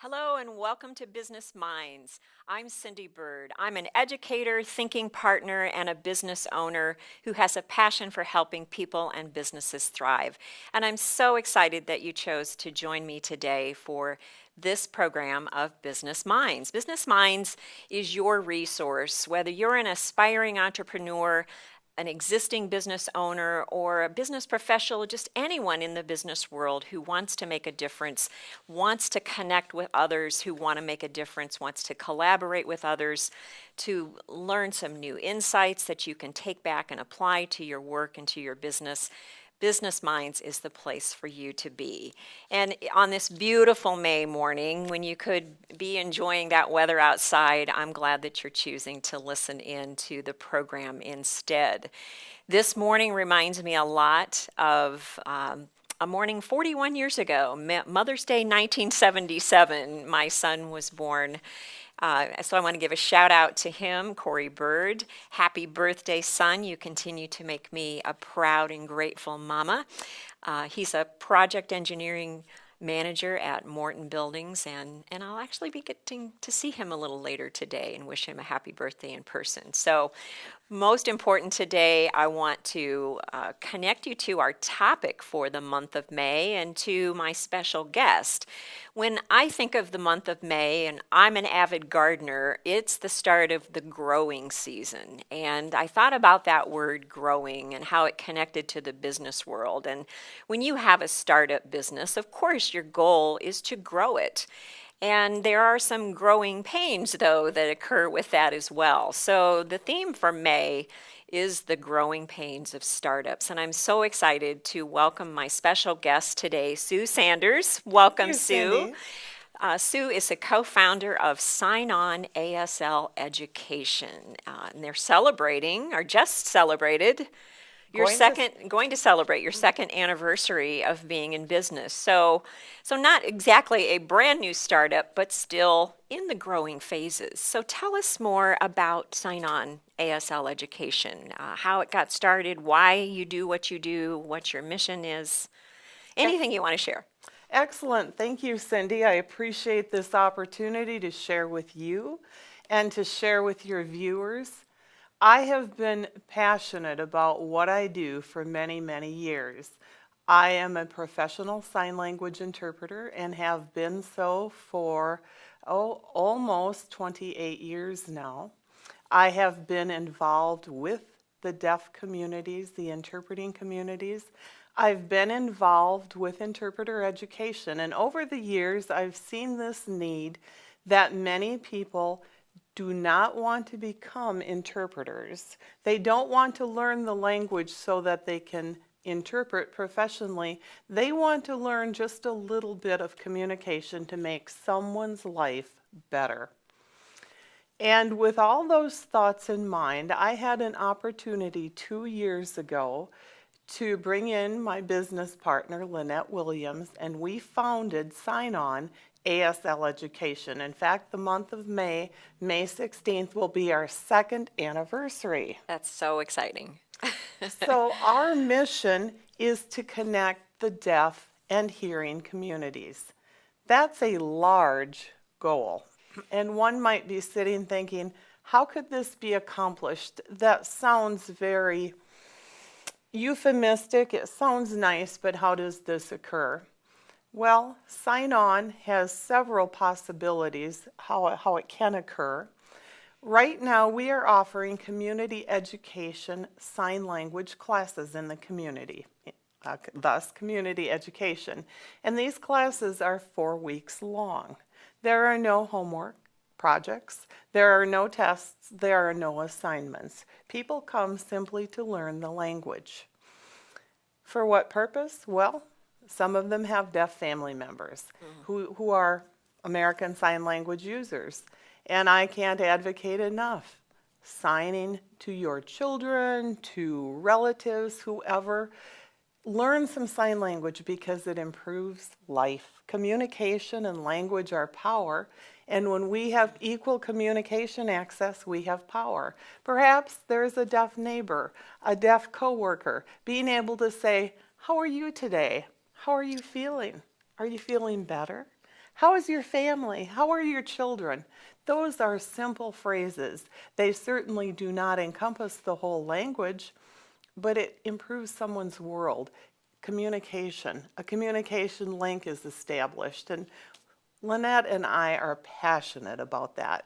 Hello and welcome to Business Minds. I'm Cindy Bird. I'm an educator, thinking partner, and a business owner who has a passion for helping people and businesses thrive. And I'm so excited that you chose to join me today for this program of Business Minds. Business Minds is your resource, whether you're an aspiring entrepreneur, an existing business owner, or a business professional, just anyone in the business world who wants to make a difference, wants to connect with others who want to make a difference, wants to collaborate with others, to learn some new insights that you can take back and apply to your work and to your business. Business Minds is the place for you to be. And on this beautiful May morning, when you could be enjoying that weather outside, I'm glad that you're choosing to listen in to the program instead. This morning reminds me a lot of a morning 41 years ago, Mother's Day 1977. My son was born. So I want to give a shout out to him, Corey Bird. Happy birthday, son. You continue to make me a proud and grateful mama. He's a project engineering manager at Morton Buildings, and I'll actually be getting to see him a little later today and wish him a happy birthday in person. So most important today, I want to connect you to our topic for the month of May and to my special guest. When I think of the month of May, and I'm an avid gardener, it's the start of the growing season. And I thought about that word growing and how it connected to the business world. And when you have a startup business, of course, your goal is to grow it. And there are some growing pains, though, that occur with that as well. So the theme for May is the growing pains of startups. And I'm so excited to welcome my special guest today, Sue Sanders. Welcome, You, Sue. Cindy. Sue is a co-founder of Sign On ASL Education. And they're celebrating, or just celebrated, going to celebrate your second anniversary of being in business. So not exactly a brand new startup, but still in the growing phases. So tell us more about Sign On ASL Education, how it got started, why you do, what your mission is, anything you want to share. Excellent. Thank you, Cindy. I appreciate this opportunity to share with you and to share with your viewers. I have been passionate about what I do for many, many years. I am a professional sign language interpreter and have been so for almost 28 years now. I have been involved with the deaf communities, the interpreting communities. I've been involved with interpreter education, and over the years, I've seen this need that many people do not want to become interpreters. They don't want to learn the language so that they can interpret professionally. They want to learn just a little bit of communication to make someone's life better. And with all those thoughts in mind, I had an opportunity 2 years ago to bring in my business partner, Lynette Williams, and we founded Sign On ASL Education. In fact, the month of May, May 16th, will be our second anniversary. That's so exciting. So our mission is to connect the deaf and hearing communities. That's a large goal. And one might be sitting thinking, how could this be accomplished? That sounds very euphemistic. It sounds nice, but how does this occur? Well, Sign On has several possibilities how it can occur. Right now, we are offering community education sign language classes in the community, thus community education. And these classes are 4 weeks long. There are no homework projects, there are no tests, there are no assignments. People come simply to learn the language. For what purpose? Well, some of them have deaf family members who are American Sign Language users. And I can't advocate enough. Signing to your children, to relatives, whoever, learn some sign language because it improves life. Communication and language are power, and when we have equal communication access, we have power. Perhaps there's a deaf neighbor, a deaf coworker, being able to say, "How are you today? How are you feeling? Are you feeling better? How is your family? How are your children? Those are simple phrases. They certainly do not encompass the whole language, but it improves someone's world. Communication. A communication link is established, and Lynette and I are passionate about that.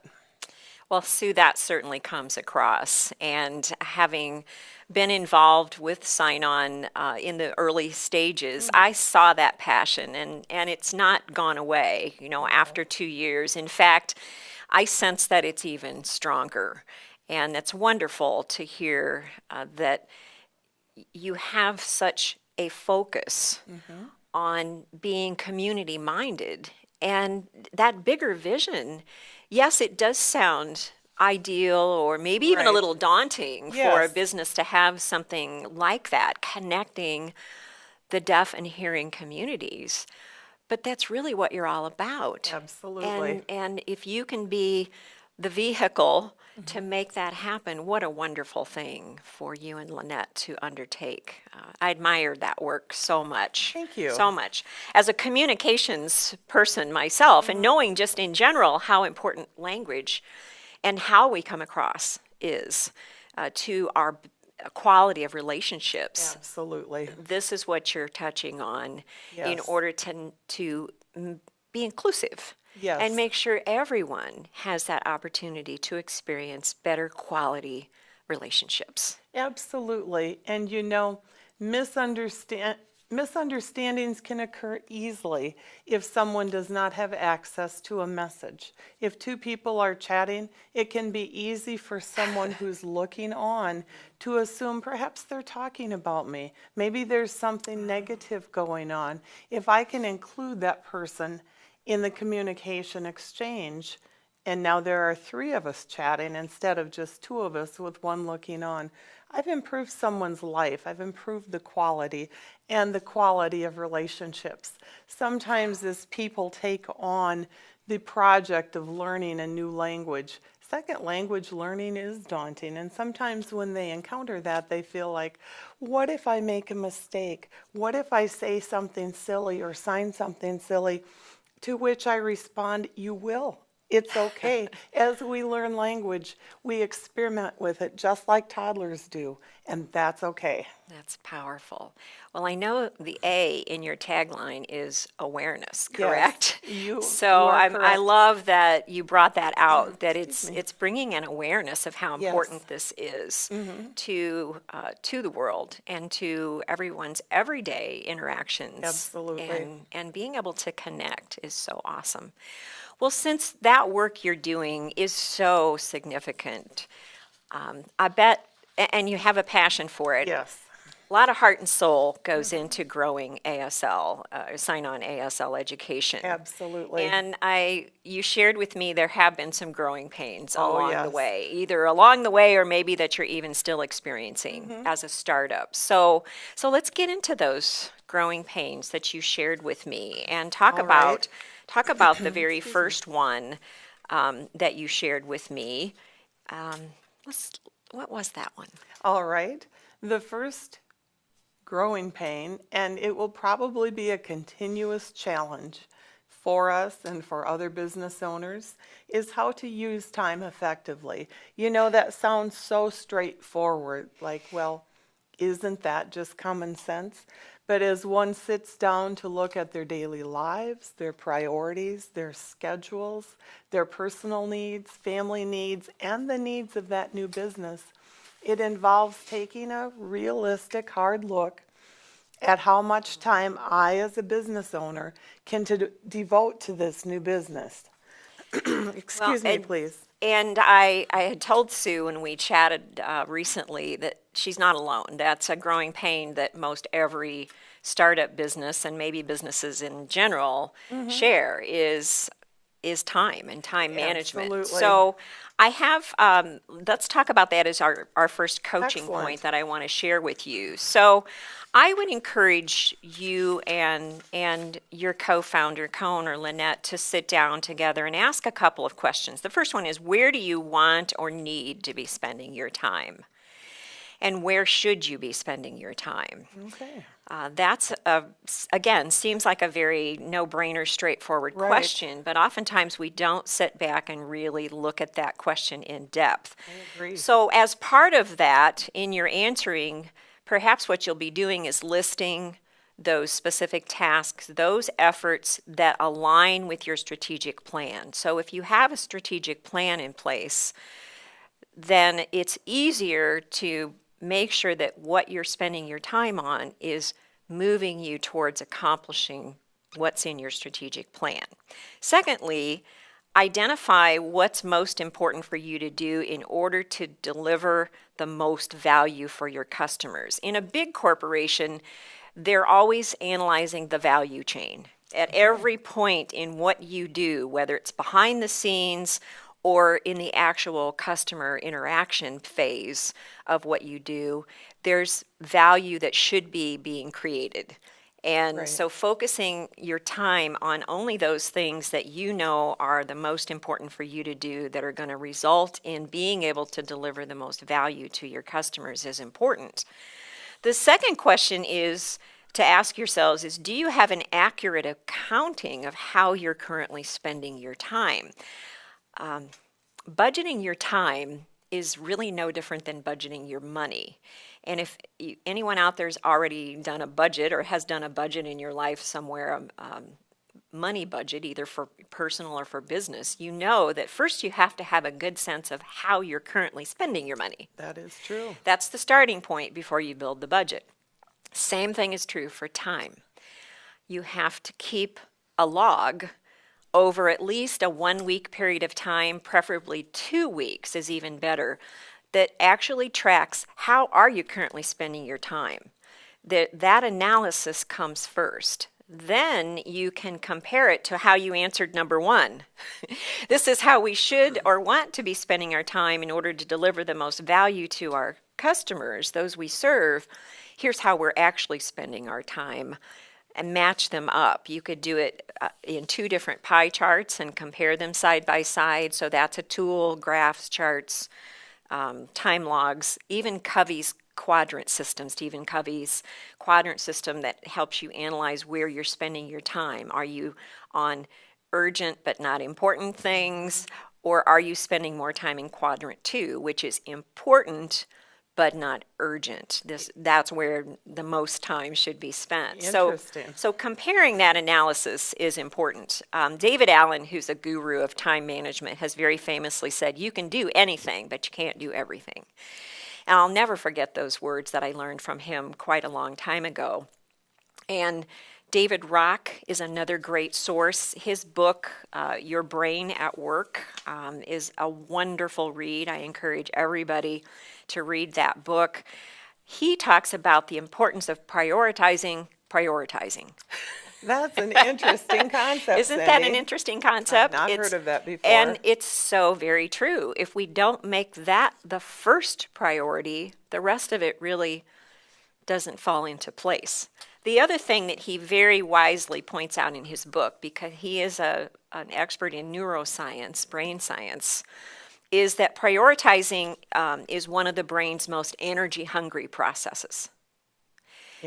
Well, Sue, that certainly comes across. And having been involved with Sign On in the early stages, I saw that passion, and it's not gone away, after 2 years. In fact, I sense that it's even stronger. And it's wonderful to hear that you have such a focus on being community minded. And that bigger vision, yes, it does sound ideal or maybe even a Right. little daunting for a Yes. business to have something like that, connecting the deaf and hearing communities. But that's really what you're all about. Absolutely. And if you can be the vehicle to make that happen, what a wonderful thing for you and Lynette to undertake. I admire that work so much. Thank you. So much. As a communications person myself, and knowing just in general how important language and how we come across is to our quality of relationships. Absolutely. This is what you're touching on in Yes. order to be inclusive Yes. and make sure everyone has that opportunity to experience better quality relationships. Absolutely. And misunderstandings can occur easily if someone does not have access to a message. If two people are chatting, it can be easy for someone who's looking on to assume perhaps they're talking about me. Maybe there's something negative going on. If I can include that person in the communication exchange, and now there are three of us chatting instead of just two of us with one looking on, I've improved someone's life. I've improved the quality and the quality of relationships. Sometimes as people take on the project of learning a new language, second language learning is daunting. And sometimes when they encounter that, they feel like, what if I make a mistake? What if I say something silly or sign something silly? To which I respond, you will. It's okay. As we learn language, we experiment with it just like toddlers do, and that's okay. That's powerful. Well, I know the A in your tagline is awareness, Yes, correct? you So are I correct. love that you brought that out, that Excuse me. it's bringing an awareness of how Yes. important this is to the world and to everyone's everyday interactions. Absolutely. And being able to connect is so awesome. Well, since that work you're doing is so significant, I bet, and you have a passion for it, Yes, a lot of heart and soul goes into growing ASL, Sign On ASL Education. absolutely. And you shared with me there have been some growing pains Oh, along the yes. way, either along the way or maybe that you're even still experiencing as a startup. So let's get into those growing pains that you shared with me and talk All about right. the very Excuse me. first one that you shared with me. What was that one? All right. The first growing pain, and it will probably be a continuous challenge for us and for other business owners, is how to use time effectively. That sounds so straightforward, like, well, isn't that just common sense? But as one sits down to look at their daily lives, their priorities, their schedules, their personal needs, family needs, and the needs of that new business, it involves taking a realistic, hard look at how much time I, as a business owner, can devote to this new business. Excuse me, please. And I had told Sue when we chatted recently that she's not alone. That's a growing pain that most every startup business and maybe businesses in general share is time and time management. Absolutely. So I have, let's talk about that as our first coaching Excellent. point that I want to share with you. So I would encourage you and your co-founder, co-owner Lynette, to sit down together and ask a couple of questions. The first one is, where do you want or need to be spending your time? and where should you be spending your time? Okay. Again, seems like a very no-brainer, straightforward Right. question, but oftentimes we don't sit back and really look at that question in depth. I agree. So as part of that, in your answering, perhaps what you'll be doing is listing those specific tasks, those efforts that align with your strategic plan. So if you have a strategic plan in place, then it's easier to make sure that what you're spending your time on is moving you towards accomplishing what's in your strategic plan. Secondly, identify what's most important for you to do in order to deliver the most value for your customers. In a big corporation, they're always analyzing the value chain. At every point in what you do, whether it's behind the scenes or in the actual customer interaction phase of what you do, there's value that should be being created. And Right. so focusing your time on only those things that you know are the most important for you to do that are going to result in being able to deliver the most value to your customers is important. The second question is to ask yourselves is, do you have an accurate accounting of how you're currently spending your time? Budgeting your time is really no different than budgeting your money. And if anyone out there's already done a budget or has done a budget in your life somewhere, money budget, either for personal or for business, you know that first you have to have a good sense of how you're currently spending your money. That is true. That's the starting point before you build the budget. Same thing is true for time. You have to keep a log over at least a 1 week period of time, preferably 2 weeks is even better, that actually tracks how are you currently spending your time. That analysis comes first. Then you can compare it to how you answered number one. This is how we should or want to be spending our time in order to deliver the most value to our customers, those we serve. Here's how we're actually spending our time, and match them up. You could do it in 2 different pie charts and compare them side by side. So that's a tool, graphs, charts, time logs, even Covey's quadrant system, Stephen Covey's quadrant system that helps you analyze where you're spending your time. Are you on urgent but not important things, or are you spending more time in quadrant 2, which is important but not urgent? That's where the most time should be spent. Interesting. So comparing that analysis is important. David Allen, who's a guru of time management, has very famously said, you can do anything, but you can't do everything. And I'll never forget those words that I learned from him quite a long time ago. And David Rock is another great source. His book, Your Brain at Work, is a wonderful read. I encourage everybody to read that book. He talks about the importance of prioritizing. That's an interesting concept, Isn't that an Cindy. interesting concept? I've not heard of that before. And it's so very true. If we don't make that the first priority, the rest of it really doesn't fall into place. The other thing that he very wisely points out in his book, because he is an expert in neuroscience, brain science, is that prioritizing is one of the brain's most energy-hungry processes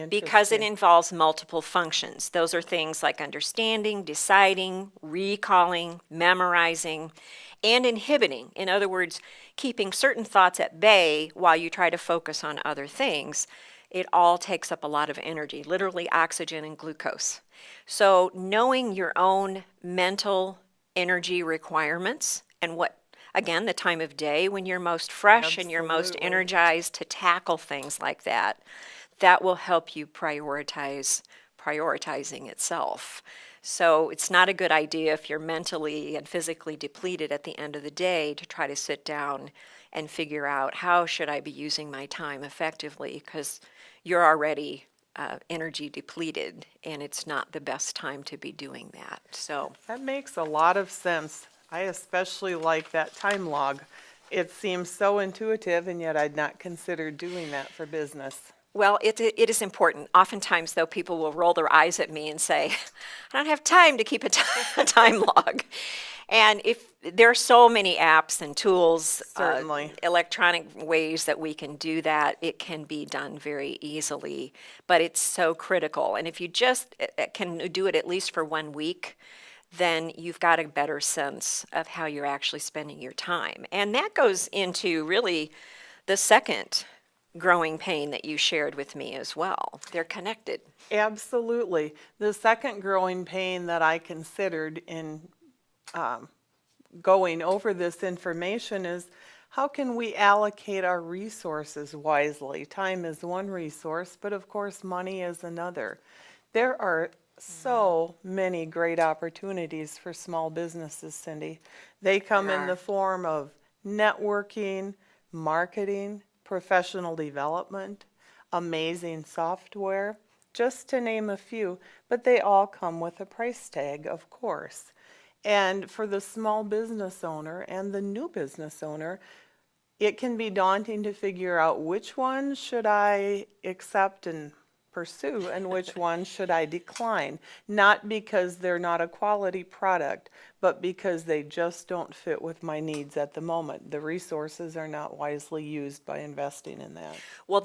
because it involves multiple functions. Those are things like understanding, deciding, recalling, memorizing, and inhibiting. In other words, keeping certain thoughts at bay while you try to focus on other things. It all takes up a lot of energy, literally oxygen and glucose. So knowing your own mental energy requirements and what, again, the time of day when you're most fresh and you're most Absolutely. energized to tackle things like that, that will help you prioritizing itself. So it's not a good idea if you're mentally and physically depleted at the end of the day to try to sit down and figure out how should I be using my time effectively, because you're already energy depleted and it's not the best time to be doing that. So That makes a lot of sense. I especially like that time log. It seems so intuitive, and yet I'd not considered doing that for business. well, it is important. Oftentimes, though, people will roll their eyes at me and say, I don't have time to keep a time log. And if there are so many apps and tools, Certainly. electronic ways that we can do that. It can be done very easily, but it's so critical. And if you just can do it at least for 1 week, then you've got a better sense of how you're actually spending your time. And that goes into really the second growing pain that you shared with me as well. They're connected. Absolutely. The second growing pain that I considered in going over this information is how can we allocate our resources wisely? Time is one resource, but of course, money is another. There are so many great opportunities for small businesses, Cindy. They come in the form of networking, marketing, professional development, amazing software, just to name a few, but they all come with a price tag, of course. And for the small business owner and the new business owner, it can be daunting to figure out which one should I accept and pursue and which one should I decline. Not because they're not a quality product, but because they just don't fit with my needs at the moment. The resources are not wisely used by investing in that. Well,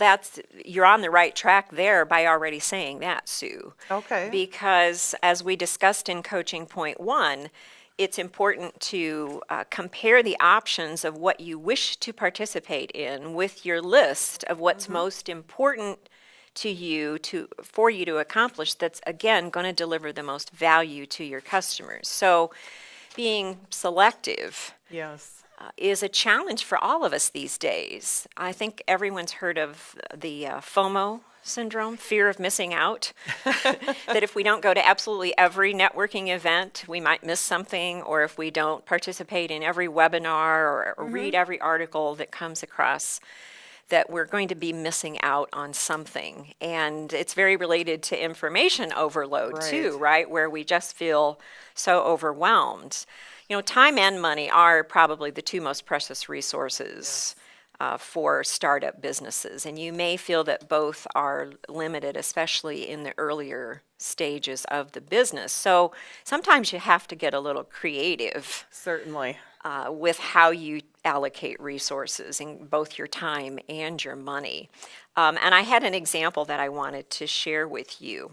you're on the right track there by already saying that, Sue. Okay. Because as we discussed in coaching point 1, it's important to compare the options of what you wish to participate in with your list of what's most important to you for you to accomplish, that's again going to deliver the most value to your customers. So being selective Yes. is a challenge for all of us these days. I think everyone's heard of the FOMO syndrome, fear of missing out, that if we don't go to absolutely every networking event, we might miss something, or if we don't participate in every webinar or read every article that comes across, that we're going to be missing out on something. And it's very related to information overload too, right? Where we just feel so overwhelmed. You know, time and money are probably the two most precious resources for startup businesses. And you may feel that both are limited, especially in the earlier stages of the business. So sometimes you have to get a little creative. Certainly. With how you allocate resources in both your time and your money. And I had an example that I wanted to share with you.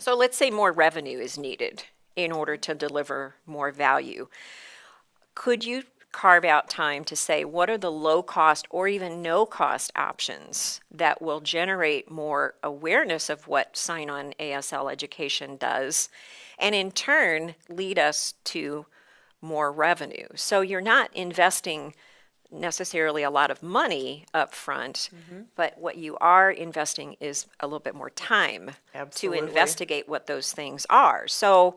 So let's say more revenue is needed in order to deliver more value. Could you carve out time to say what are the low cost or even no cost options that will generate more awareness of what Sign-On ASL Education does, and in turn lead us to more revenue? So you're not investing necessarily a lot of money up front, but what you are investing is a little bit more time Absolutely. to investigate what those things are. So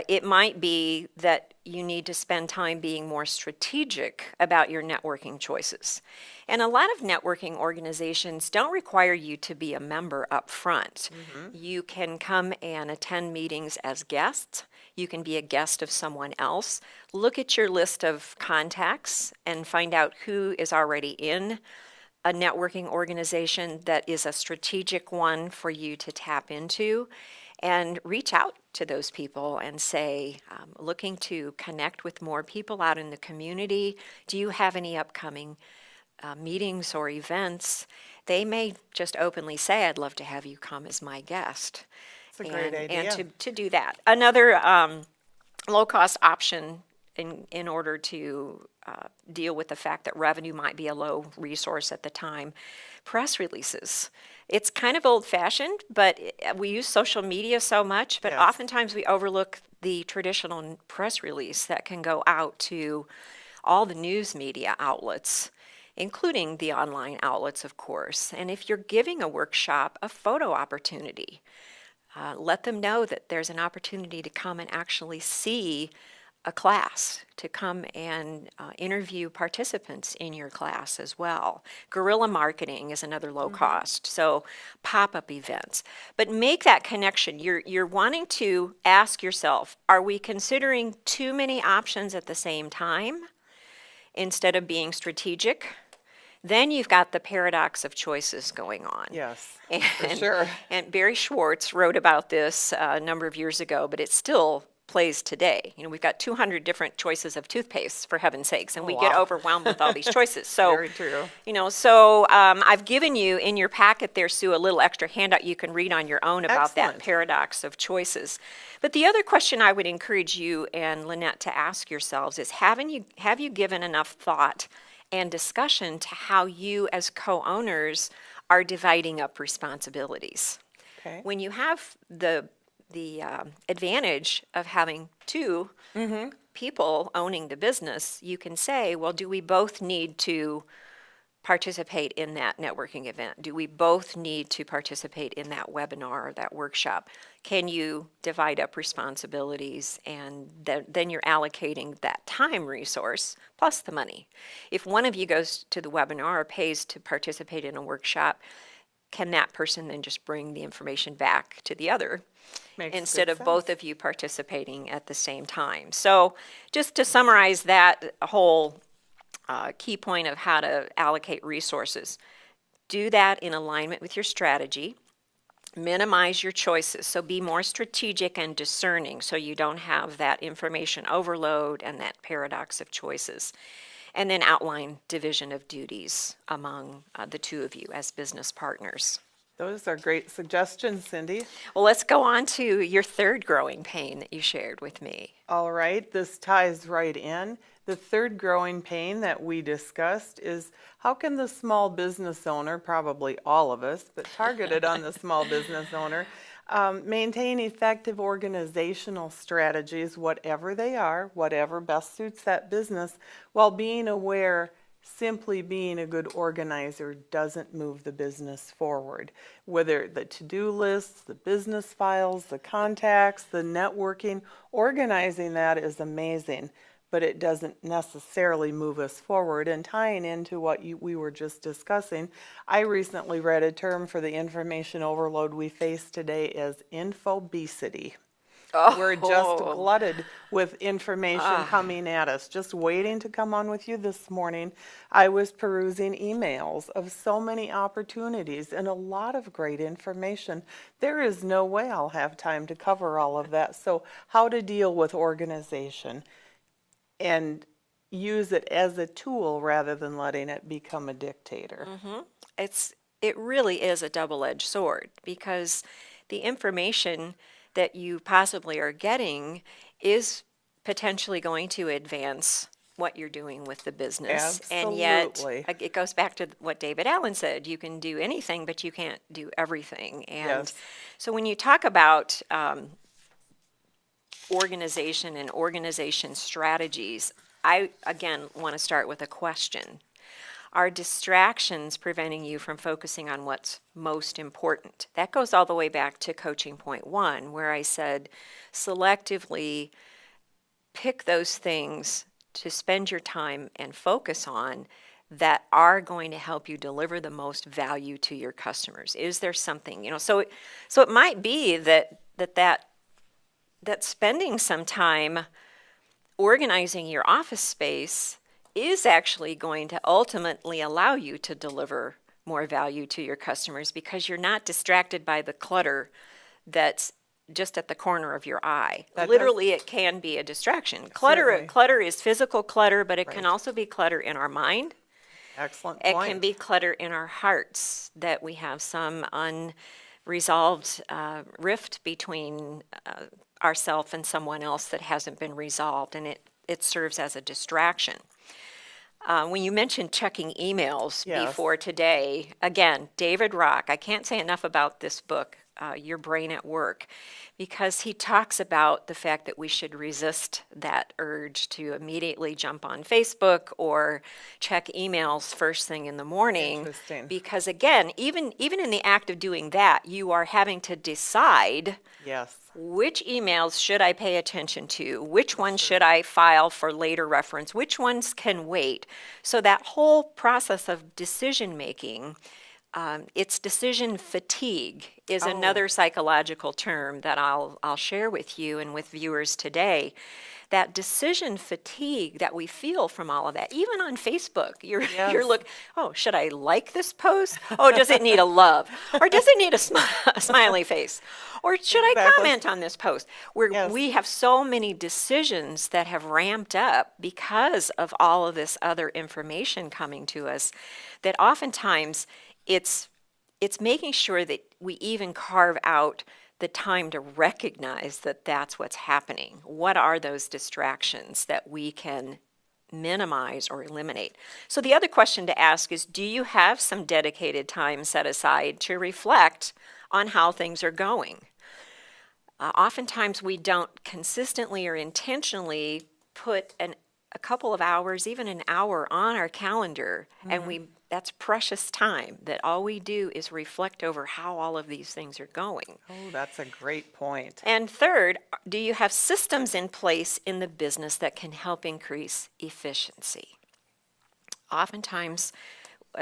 it might be that you need to spend time being more strategic about your networking choices. And a lot of networking organizations don't require you to be a member up front. You can come and attend meetings as guests. You can be a guest of someone else. Look at your list of contacts and find out who is already in a networking organization that is a strategic one for you to tap into, and reach out to those people and say, looking to connect with more people out in the community. Do you have any upcoming meetings or events? They may just openly say, I'd love to have you come as my guest. It's a great idea. And to do that. Another low-cost option in order to deal with the fact that revenue might be a low resource at the time, press releases. It's kind of old-fashioned, but we use social media so much, but oftentimes we overlook the traditional press release that can go out to all the news media outlets, including the online outlets, of course. And if you're giving a workshop, a photo opportunity, let them know that there's an opportunity to come and actually see a class, to come and interview participants in your class as well. Guerrilla marketing is another low cost, so pop-up events. But make that connection. You're wanting to ask yourself, are we considering too many options at the same time instead of being strategic? Then you've got the paradox of choices going on. Yes, and, for sure. And Barry Schwartz wrote about this a number of years ago, but it's still plays today. You know, we've got 200 different choices of toothpaste, for heaven's sakes, and we get Wow. overwhelmed with all these choices. So, Very true. you know, so I've given you in your packet there, Sue, a little extra handout you can read on your own about that Excellent. paradox of choices. But the other question I would encourage you and Lynette to ask yourselves is, have you given enough thought and discussion to how you as co-owners are dividing up responsibilities? Okay. When you have the advantage of having two people owning the business, you can say, well, do we both need to participate in that networking event? Do we both need to participate in that webinar or that workshop? Can you divide up responsibilities, and then you're allocating that time resource plus the money? If one of you goes to the webinar or pays to participate in a workshop, can that person then just bring the information back to the other Makes instead good of both sense. of you participating at the same time? So just to summarize that whole key point of how to allocate resources, do that in alignment with your strategy. Minimize your choices, so be more strategic and discerning so you don't have that information overload and that paradox of choices. And then outline division of duties among the two of you as business partners. Those are great suggestions, Cindy. Well, let's go on to your third growing pain that you shared with me. All right, this ties right in. The third growing pain that we discussed is, how can the small business owner, probably all of us, but targeted on the small business owner, maintain effective organizational strategies, whatever they are, whatever best suits that business, while being aware simply being a good organizer doesn't move the business forward. Whether the to-do lists, the business files, the contacts, the networking, organizing that is amazing, but it doesn't necessarily move us forward. And tying into what we were just discussing, I recently read a term for the information overload we face today as infobesity. We're just glutted with information coming at us. Just waiting to come on with you this morning, I was perusing emails of so many opportunities and a lot of great information. There is no way I'll have time to cover all of that. So how to deal with organization and use it as a tool rather than letting it become a dictator. It really is a double-edged sword, because the information that you possibly are getting is potentially going to advance what you're doing with the business. And yet, Absolutely. it goes back to what David Allen said, you can do anything, but you can't do everything. And Yes. so when you talk about organization and organization strategies, I, again, want to start with a question. Are distractions preventing you from focusing on what's most important? That goes all the way back to coaching point one, where I said selectively pick those things to spend your time and focus on that are going to help you deliver the most value to your customers. Is there something, you know, so it might be that spending some time organizing your office space is actually going to ultimately allow you to deliver more value to your customers, because you're not distracted by the clutter that's just at the corner of your eye. Literally, it can be a distraction. Certainly. Clutter is physical clutter, but it can Right. also be clutter in our mind. Excellent It point. can be clutter in our hearts, that we have some unresolved rift between ourselves and someone else that hasn't been resolved, and it serves as a distraction. When you mentioned checking emails Yes. before today, again, David Rock, I can't say enough about this book, Your Brain at Work, because he talks about the fact that we should resist that urge to immediately jump on Facebook or check emails first thing in the morning. Interesting. Because again, even in the act of doing that, you are having to decide Yes. which emails should I pay attention to, which ones should I file for later reference, which ones can wait. So that whole process of decision making, it's decision fatigue is another psychological term that I'll share with you and with viewers today, that decision fatigue that we feel from all of that. Even on Facebook, you're Yes. look, oh, should I like this post? Oh, does it need a love? Or does it need a smiley face? Or should I Exactly. comment on this post? Where Yes. we have so many decisions that have ramped up because of all of this other information coming to us, that oftentimes it's making sure that we even carve out the time to recognize that that's what's happening. What are those distractions that we can minimize or eliminate? So the other question to ask is, do you have some dedicated time set aside to reflect on how things are going? Oftentimes we don't consistently or intentionally put a couple of hours, even an hour on our calendar, and that's precious time that all we do is reflect over how all of these things are going. Oh, that's a great point. And third, do you have systems in place in the business that can help increase efficiency? Oftentimes,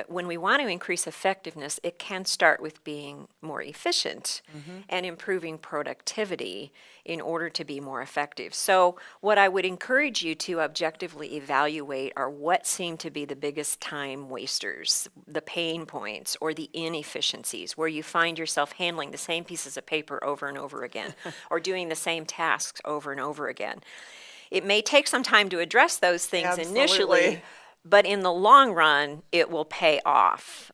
when we want to increase effectiveness, it can start with being more efficient and improving productivity in order to be more effective. So what I would encourage you to objectively evaluate are what seem to be the biggest time wasters, the pain points, or the inefficiencies, where you find yourself handling the same pieces of paper over and over again, or doing the same tasks over and over again. It may take some time to address those things initially, Absolutely. but in the long run, it will pay off.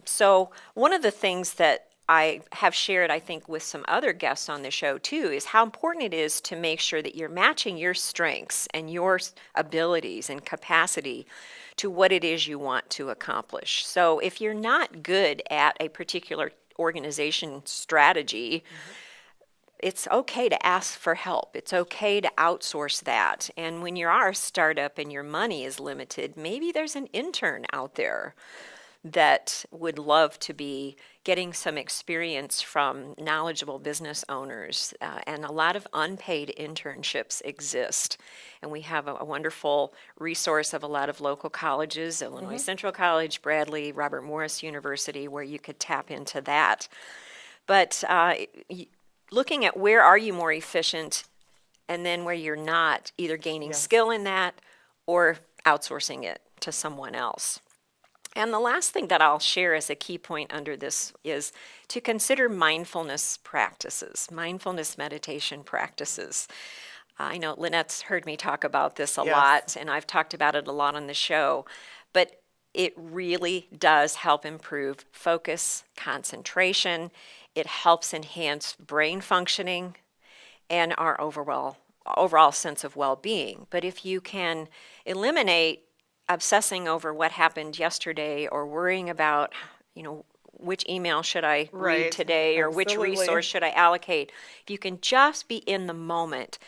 So one of the things that I have shared, I think, with some other guests on the show too, is how important it is to make sure that you're matching your strengths and your abilities and capacity to what it is you want to accomplish. So if you're not good at a particular organization strategy, it's okay to ask for help. It's okay to outsource that. And when you are a startup and your money is limited, maybe there's an intern out there that would love to be getting some experience from knowledgeable business owners. And a lot of unpaid internships exist. And we have a wonderful resource of a lot of local colleges, Illinois Central College, Bradley, Robert Morris University, where you could tap into that. But looking at where are you more efficient, and then where you're not, either gaining skill in that or outsourcing it to someone else. And the last thing that I'll share as a key point under this is to consider mindfulness practices, mindfulness meditation practices. I know Lynette's heard me talk about this a lot, and I've talked about it a lot on the show, but it really does help improve focus, concentration. It helps enhance brain functioning and our overall sense of well-being. But if you can eliminate obsessing over what happened yesterday, or worrying about, which email should I read today, or which resource should I allocate, if you can just be in the moment,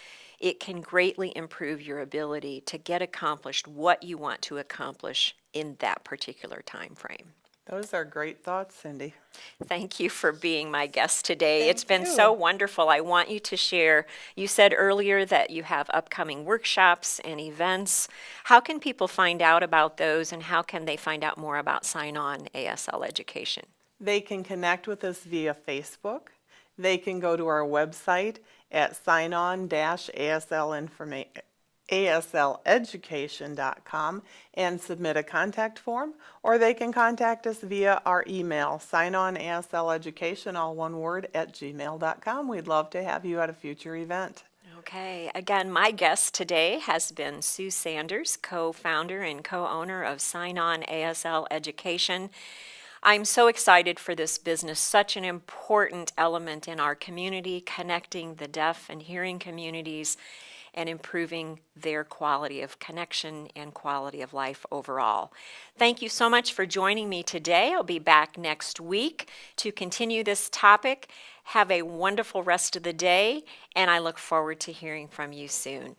it can greatly improve your ability to get accomplished what you want to accomplish in that particular time frame. Those are great thoughts, Cindy. Thank you for being my guest today. Thank It's been you. so wonderful. I want you to share. You said earlier that you have upcoming workshops and events. How can people find out about those, and how can they find out more about Sign On ASL Education? They can connect with us via Facebook. They can go to our website at signon-asleducation.com and submit a contact form, or they can contact us via our email, signonasleducation, all one word, @gmail.com. We'd love to have you at a future event. Okay, again, my guest today has been Sue Sanders, co-founder and co-owner of Sign On ASL Education. I'm so excited for this business, such an important element in our community, connecting the deaf and hearing communities and improving their quality of connection and quality of life overall. Thank you so much for joining me today. I'll be back next week to continue this topic. Have a wonderful rest of the day, and I look forward to hearing from you soon.